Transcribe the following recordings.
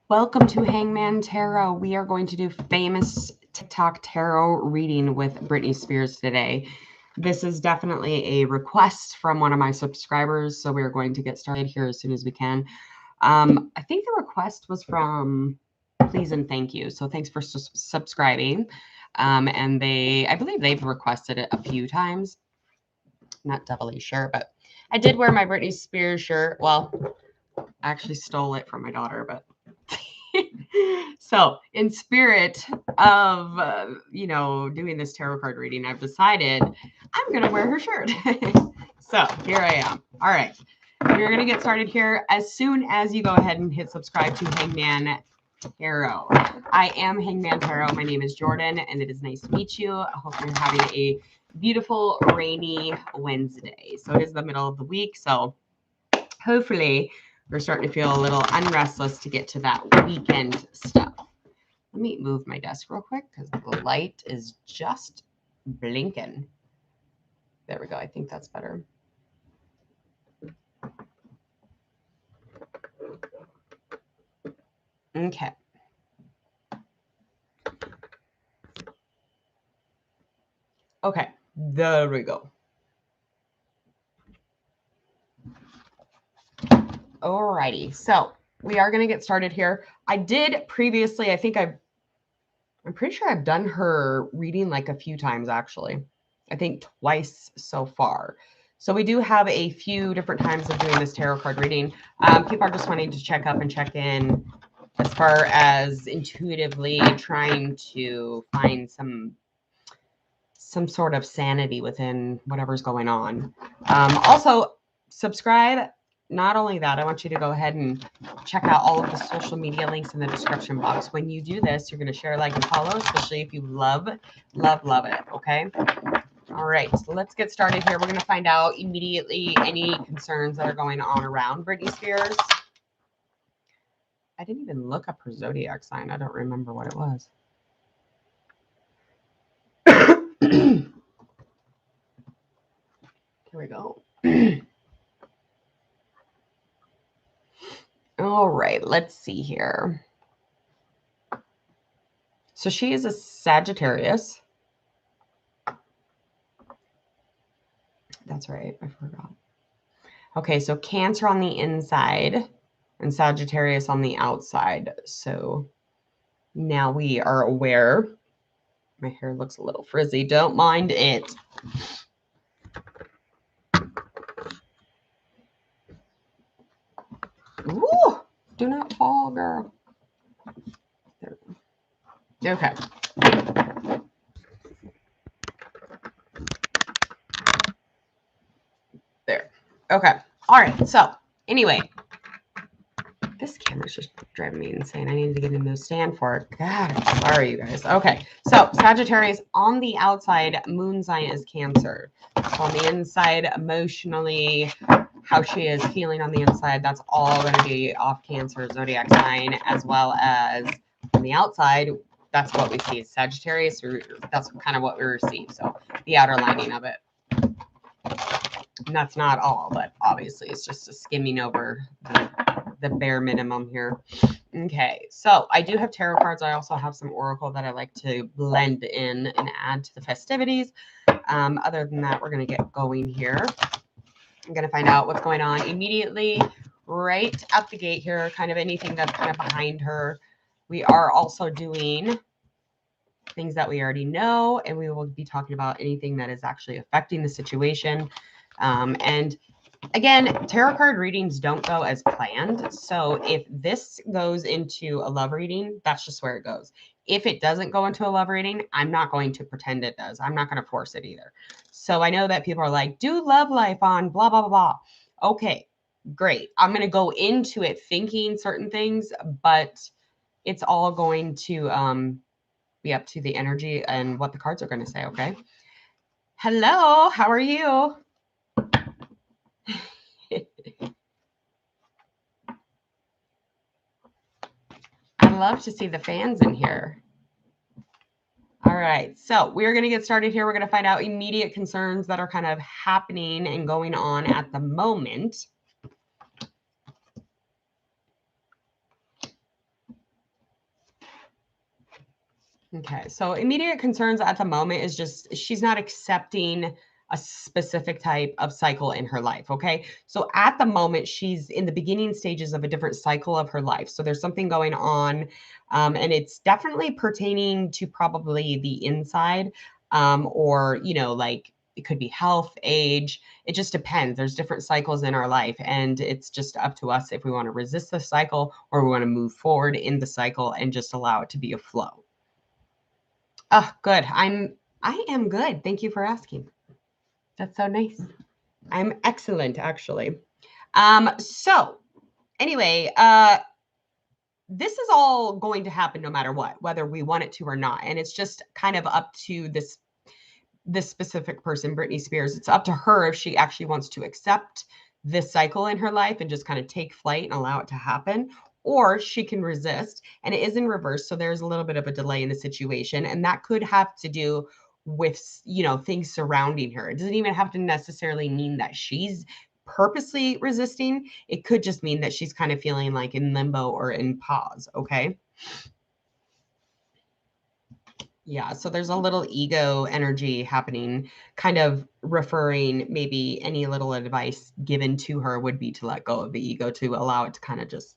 Welcome to Hangman Tarot. We are going to do famous TikTok tarot reading with Britney Spears today. This is definitely a request from one of my subscribers, so we're going to get started here as soon as we can. I think the request was from Please and Thank You. So thanks for subscribing. And I believe they've requested it a few times. Not doubly sure, but I did wear my Britney Spears shirt. Well, I actually stole it from my daughter, but so in spirit of doing this tarot card reading, I've decided I'm gonna wear her shirt. So here I am. All right, we're gonna get started here as soon as you go ahead and hit subscribe to Hangman Tarot. I am Hangman Tarot. My name is Jordan, and it is nice to meet you. I hope you're having a beautiful rainy Wednesday. So it is the middle of the week, so hopefully we're starting to feel a little unrestless to get to that weekend stuff. Let me move my desk real quick because the light is just blinking. There we go. I think that's better. Okay. Okay. There we go. Alrighty. So we are going to get started here. I did previously, I'm pretty sure I've done her reading like a few times, actually. I think twice so far. So we do have a few different times of doing this tarot card reading. People are just wanting to check up and check in as far as intuitively trying to find some sort of sanity within whatever's going on. Also, subscribe. Not only that, I want you to go ahead and check out all of the social media links in the description box. When you do this, you're going to share, like, and follow, especially if you love it. Okay? All right. So let's get started here. We're going to find out immediately any concerns that are going on around Britney Spears. I didn't even look up her zodiac sign. I don't remember what it was. Here we go. All right, let's see here. So she is a Sagittarius. That's right, I forgot. Okay, so Cancer on the inside and Sagittarius on the outside. So now we are aware. My hair looks a little frizzy. Don't mind it. Ooh, do not fall, girl. There we go. Okay. There. Okay. All right. So anyway, this camera's just driving me insane. I need to get a new stand for it. God, I'm sorry, you guys. Okay. So Sagittarius on the outside, moon sign is Cancer. So on the inside, emotionally, how she is feeling on the inside, that's all going to be off Cancer zodiac sign, as well as on the outside, that's what we see. Sagittarius, that's kind of what we receive. So the outer lining of it. And that's not all, but obviously it's just a skimming over the bare minimum here. Okay, so I do have tarot cards. I also have some oracle that I like to blend in and add to the festivities. Other than that, we're going to get going here. I'm going to find out what's going on immediately right out the gate here, kind of anything that's kind of behind her. We are also doing things that we already know, and we will be talking about anything that is actually affecting the situation. And again, tarot card readings don't go as planned. So if this goes into a love reading, that's just where it goes. If it doesn't go into a love reading, I'm not going to pretend it does. I'm not going to force it either. So I know that people are like, do love life on blah, blah, blah, blah. Okay, great. I'm going to go into it thinking certain things, but it's all going to be up to the energy and what the cards are going to say, okay? Hello, how are you? I love to see the fans in here. All right, so we're going to get started here. We're going to find out immediate concerns that are kind of happening and going on at the moment. Okay, so immediate concerns at the moment is just she's not accepting a specific type of cycle in her life. Okay, so at the moment, she's in the beginning stages of a different cycle of her life. So there's something going on, and it's definitely pertaining to probably the inside, or, you know, like it could be health, age. It just depends. There's different cycles in our life, and it's just up to us if we want to resist the cycle or we want to move forward in the cycle and just allow it to be a flow. Oh, good. I am good. Thank you for asking. That's so nice. I'm excellent, actually. So anyway, this is all going to happen no matter what, whether we want it to or not. And it's just kind of up to this specific person, Britney Spears. It's up to her if she actually wants to accept this cycle in her life and just kind of take flight and allow it to happen, or she can resist. And it is in reverse, so there's a little bit of a delay in the situation, and that could have to do with, you know, things surrounding her. It doesn't even have to necessarily mean that she's purposely resisting. It could just mean that she's kind of feeling like in limbo or in pause. Okay. Yeah, so there's a little ego energy happening, kind of referring, maybe any little advice given to her would be to let go of the ego, to allow it to kind of just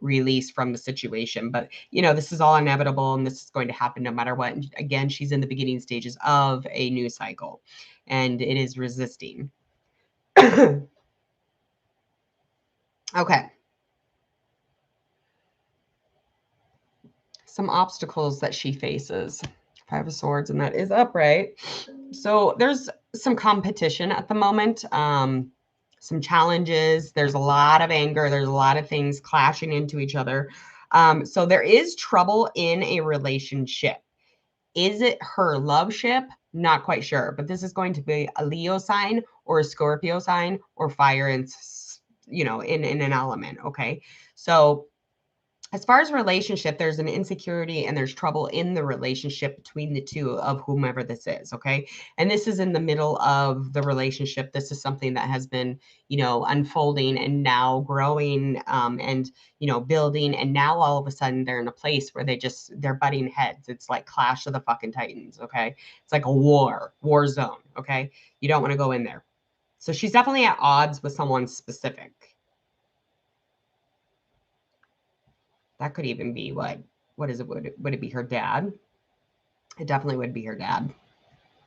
release from the situation. But, you know, this is all inevitable and this is going to happen no matter what. And again, she's in the beginning stages of a new cycle and it is resisting. Okay. Some obstacles that she faces. Five of Swords, and that is upright. So there's some competition at the moment, some challenges. There's a lot of anger. There's a lot of things clashing into each other. So there is trouble in a relationship. Is it her love ship? Not quite sure, but this is going to be a Leo sign or a Scorpio sign or fire and, you know, in an element. Okay. So as far as relationship, there's an insecurity and there's trouble in the relationship between the two of whomever this is. Okay. And this is in the middle of the relationship. This is something that has been, you know, unfolding and now growing, and, you know, building. And now all of a sudden they're in a place where they're butting heads. It's like Clash of the fucking Titans. Okay. It's like a war zone. Okay. You don't want to go in there. So she's definitely at odds with someone specific. That could even be what is it? Would it be her dad? It definitely would be her dad.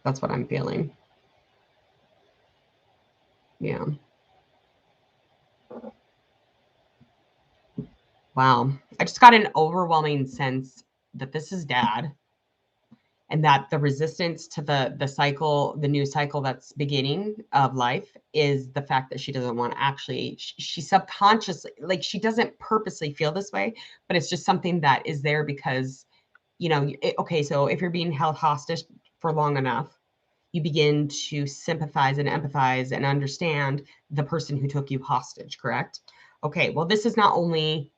That's what I'm feeling. Yeah. Wow. I just got an overwhelming sense that this is dad and that the resistance to the cycle, the new cycle that's beginning of life is the fact that she doesn't want to actually, she subconsciously, like she doesn't purposely feel this way, but it's just something that is there because, you know, okay, so if you're being held hostage for long enough, you begin to sympathize and empathize and understand the person who took you hostage, correct? Okay, well, this is not only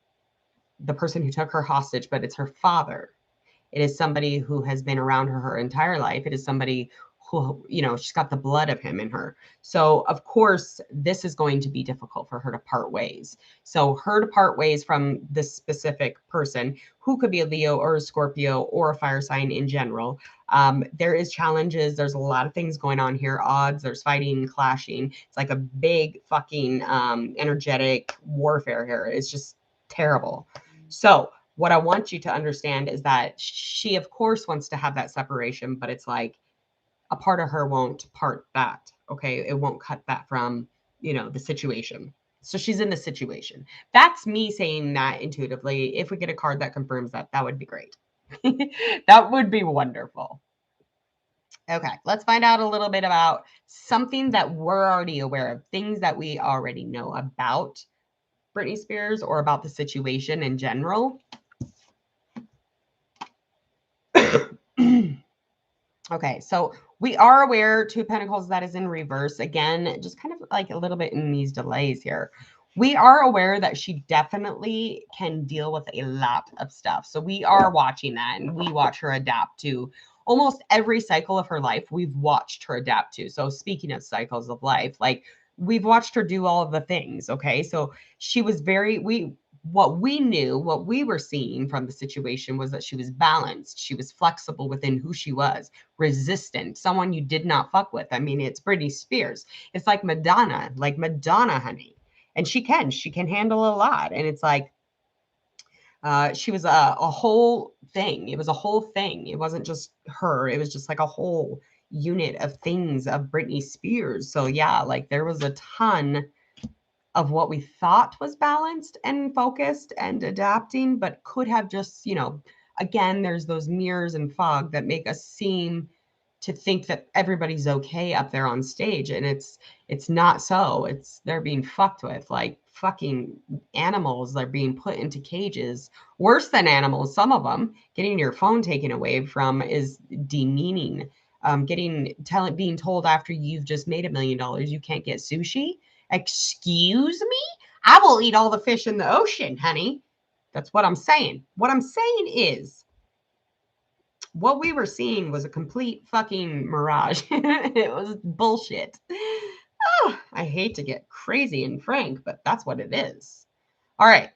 the person who took her hostage, but it's her father. It is somebody who has been around her entire life. It is somebody who, you know, she's got the blood of him in her. So, of course, this is going to be difficult for her to part ways. So, her to part ways from this specific person, who could be a Leo or a Scorpio or a fire sign in general. There is challenges. There's a lot of things going on here. Odds. There's fighting, clashing. It's like a big fucking energetic warfare here. It's just terrible. So, what I want you to understand is that she, of course, wants to have that separation, but it's like a part of her won't part that. Okay. It won't cut that from, you know, the situation. So she's in the situation. That's me saying that intuitively. If we get a card that confirms that, that would be great. That would be wonderful. Okay, let's find out a little bit about something that we're already aware of, things that we already know about Britney Spears or about the situation in general. Okay, so we are aware Two of Pentacles, that is in reverse. Again, just kind of like a little bit in these delays here. We are aware that she definitely can deal with a lot of stuff. So we are watching that and we watch her adapt to almost every cycle of her life. We've watched her adapt to. So speaking of cycles of life, like we've watched her do all of the things. Okay, so she was what we knew, what we were seeing from the situation was that she was balanced. She was flexible within who she was, resistant, someone you did not fuck with. I mean, it's Britney Spears. It's like Madonna, honey. And she can handle a lot. And it's like, she was a whole thing. It was a whole thing. It wasn't just her. It was just like a whole unit of things of Britney Spears. So yeah, like there was a ton of what we thought was balanced and focused and adapting, but could have just, again, there's those mirrors and fog that make us seem to think that everybody's okay up there on stage. And it's not so. They're being fucked with, like fucking animals. They're being put into cages, worse than animals. Some of them getting your phone taken away from is demeaning. Being told after you've just made $1 million, you can't get sushi. Excuse me? I will eat all the fish in the ocean, honey. That's what I'm saying. What I'm saying is, what we were seeing was a complete fucking mirage. It was bullshit. Oh, I hate to get crazy and frank, but that's what it is. All right.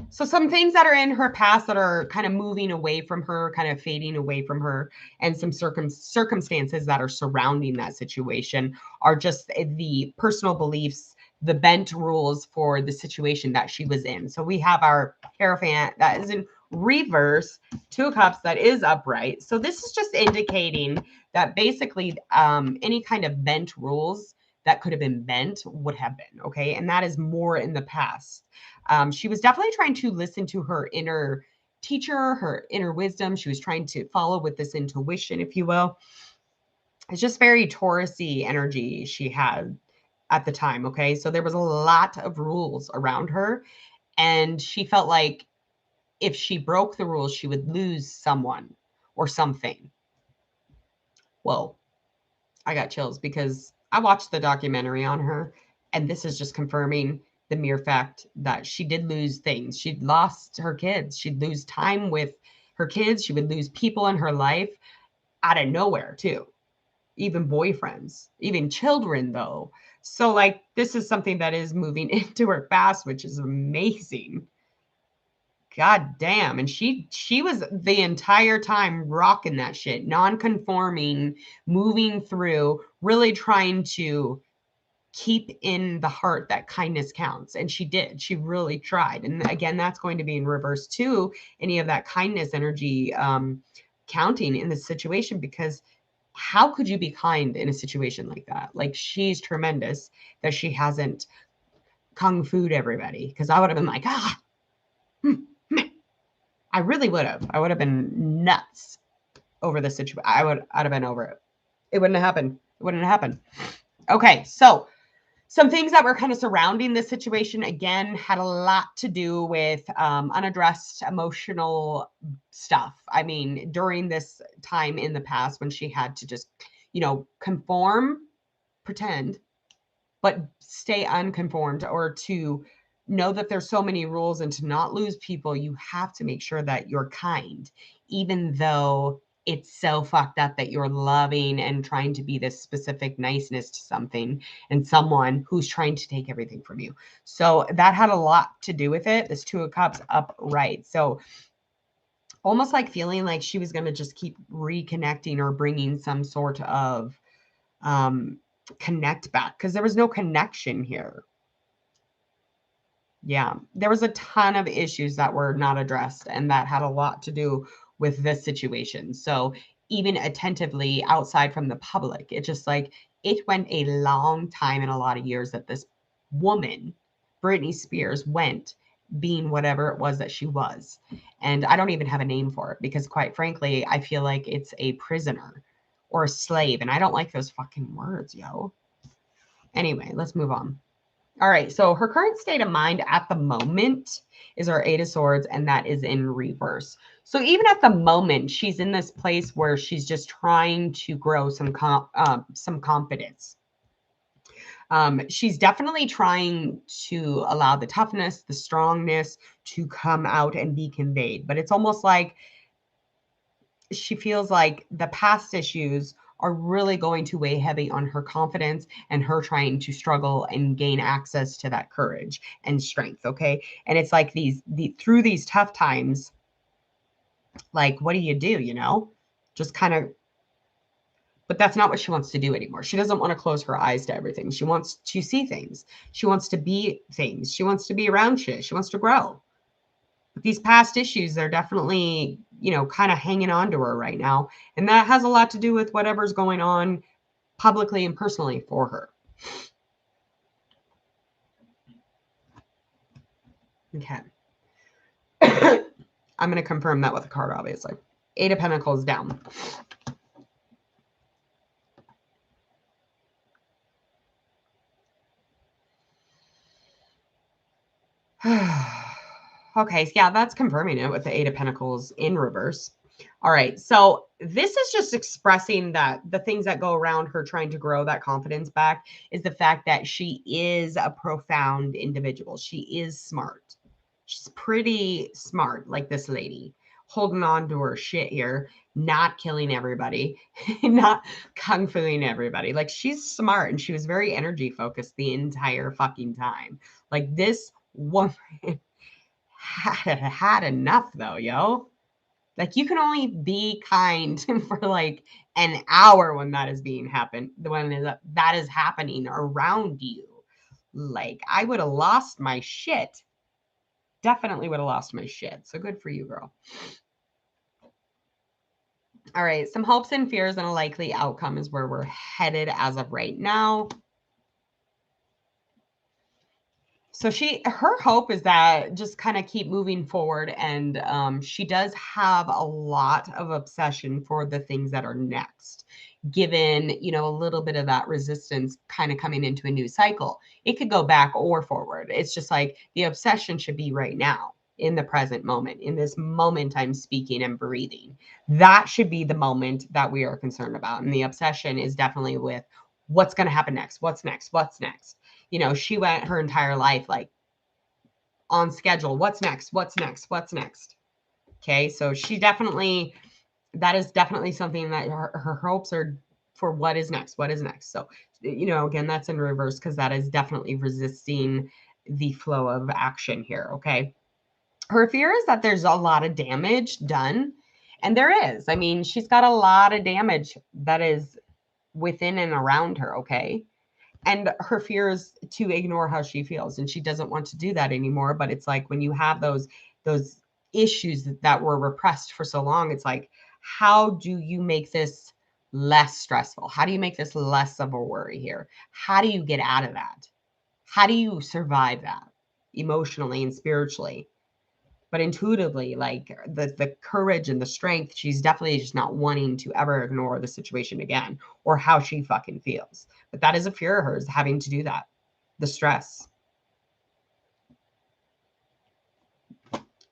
So some things that are in her past that are kind of moving away from her, kind of fading away from her, and some circumstances that are surrounding that situation are just the personal beliefs, the bent rules for the situation that she was in. So we have our Hierophant that is in reverse, 2 of Cups that is upright. So this is just indicating that basically any kind of bent rules that could have been bent would have been, okay? And that is more in the past. She was definitely trying to listen to her inner teacher, her inner wisdom. She was trying to follow with this intuition, if you will. It's just very Taurus-y energy she had at the time, okay? So there was a lot of rules around her, and she felt like if she broke the rules, she would lose someone or something. Whoa, I got chills because I watched the documentary on her, and this is just confirming the mere fact that she did lose things. She'd lost her kids. She'd lose time with her kids. She would lose people in her life out of nowhere, too. Even boyfriends, even children, though. So, like, this is something that is moving into her past, which is amazing. God damn. And she was the entire time rocking that shit, non-conforming, moving through, really trying to keep in the heart that kindness counts. And she did. She really tried. And again, that's going to be in reverse to any of that kindness energy counting in this situation, because how could you be kind in a situation like that? Like, she's tremendous that she hasn't kung fu'd everybody, because I would have been like, I really would have. I would have been nuts over the situation. I'd have been over it. It wouldn't have happened. It wouldn't have happened. Okay, so some things that were kind of surrounding this situation, again, had a lot to do with unaddressed emotional stuff. I mean, during this time in the past when she had to just, conform, pretend, but stay unconformed, or to know that there's so many rules and to not lose people, you have to make sure that you're kind, even though it's so fucked up that you're loving and trying to be this specific niceness to something and someone who's trying to take everything from you. So that had a lot to do with it. This 2 of Cups upright. So almost like feeling like she was going to just keep reconnecting or bringing some sort of connect back, because there was no connection here. Yeah, there was a ton of issues that were not addressed, and that had a lot to do with this situation. So even attentively outside from the public, it just like, it went a long time and a lot of years that this woman, Britney Spears, went being whatever it was that she was. And I don't even have a name for it, because quite frankly, I feel like it's a prisoner or a slave. And I don't like those fucking words, yo. Anyway, let's move on. All right, so her current state of mind at the moment is her 8 of Swords, and that is in reverse. So even at the moment, she's in this place where she's just trying to grow some confidence. She's definitely trying to allow the toughness, the strongness to come out and be conveyed. But it's almost like she feels like the past issues are really going to weigh heavy on her confidence and her trying to struggle and gain access to that courage and strength. Okay. And it's like through these tough times, like, what do? You know, just kind of, but that's not what she wants to do anymore. She doesn't want to close her eyes to everything. She wants to see things. She wants to be things. She wants to be around shit. She wants to grow. But these past issues, they're definitely, you know, kind of hanging on to her right now. And that has a lot to do with whatever's going on publicly and personally for her. Okay. I'm going to confirm that with a card, obviously. 8 of Pentacles down. Okay, yeah, that's confirming it with the 8 of Pentacles in reverse. All right, so this is just expressing that the things that go around her trying to grow that confidence back is the fact that she is a profound individual. She is smart. She's pretty smart, like this lady, holding on to her shit here, not killing everybody, not kung fuing everybody. Like, she's smart, and she was very energy focused the entire fucking time. Like, this woman had enough though, yo. Like, you can only be kind for like an hour when that is being happened, when that is happening around you. Like, I would have lost my shit. Definitely would have lost my shit. So good for you, girl. All right, some hopes and fears and a likely outcome is where we're headed as of right now. So her hope is that just kind of keep moving forward. And she does have a lot of obsession for the things that are next, given, you know, a little bit of that resistance kind of coming into a new cycle. It could go back or forward. It's just like the obsession should be right now, in the present moment, in this moment I'm speaking and breathing. That should be the moment that we are concerned about. And the obsession is definitely with what's going to happen next. What's next? What's next? You know, she went her entire life like on schedule. What's next? What's next? What's next? Okay. So she definitely, that is definitely something that her hopes are for what is next. What is next? So, you know, again, that's in reverse because that is definitely resisting the flow of action here. Okay. Her fear is that there's a lot of damage done. And there is. I mean, she's got a lot of damage that is within and around her. Okay. And her fear is to ignore how she feels, and she doesn't want to do that anymore. But it's like when you have those issues that were repressed for so long, it's like, how do you make this less stressful? How do you make this less of a worry here? How do you get out of that? How do you survive that emotionally and spiritually? But intuitively, like the courage and the strength, she's definitely just not wanting to ever ignore the situation again or how she fucking feels. But that is a fear of hers, having to do that. The stress.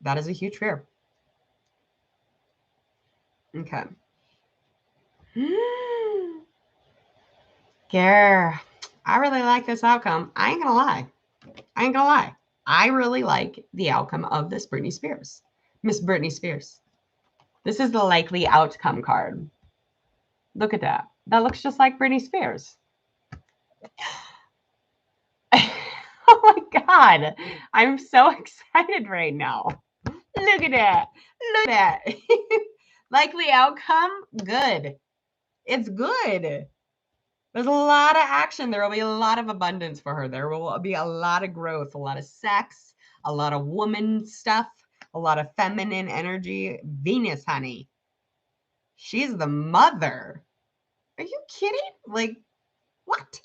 That is a huge fear. Okay. Girl, I really like this outcome. I ain't gonna lie. I really like the outcome of this Britney Spears. Miss Britney Spears. This is the likely outcome card. Look at that. That looks just like Britney Spears. Oh my God. I'm so excited right now. Look at that. Look at that. Likely outcome, good. It's good. There's a lot of action. There will be a lot of abundance for her. There will be a lot of growth, a lot of sex, a lot of woman stuff, a lot of feminine energy. Venus, honey. She's the mother. Are you kidding? Like, what?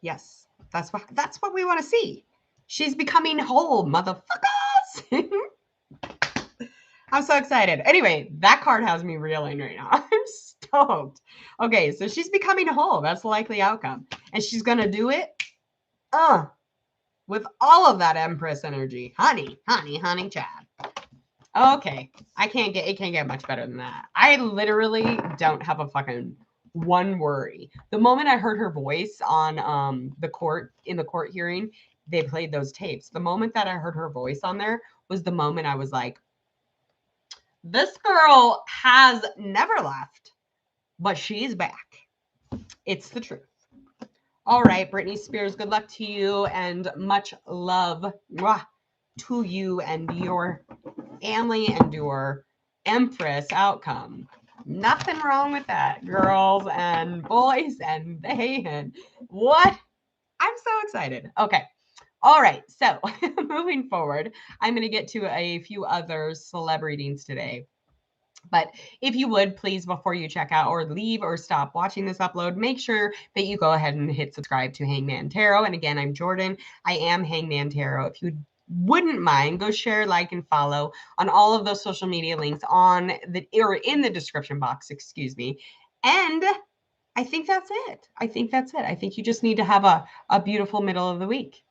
Yes, that's what we want to see. She's becoming whole, motherfuckers. I'm so excited. Anyway, that card has me reeling right now. I'm stoked. Okay, so she's becoming whole. That's the likely outcome. And she's going to do it with all of that Empress energy. Honey, Chad. Okay, it can't get much better than that. I literally don't have a fucking one worry. The moment I heard her voice on the court hearing, they played those tapes. The moment that I heard her voice on there was the moment I was like, This girl has never left, but she's back. It's the truth. All right, Britney Spears, good luck to you and much love to you and your family and your Empress outcome. Nothing wrong with that, girls and boys and they and what? I'm so excited. Okay. All right. So moving forward, I'm going to get to a few other celebrities today. But if you would, please, before you check out or leave or stop watching this upload, make sure that you go ahead and hit subscribe to Hangman Tarot. And again, I'm Jordan. I am Hangman Tarot. If you wouldn't mind, go share, like, and follow on all of those social media links on the or in the description box, excuse me. And I think that's it. I think you just need to have a beautiful middle of the week.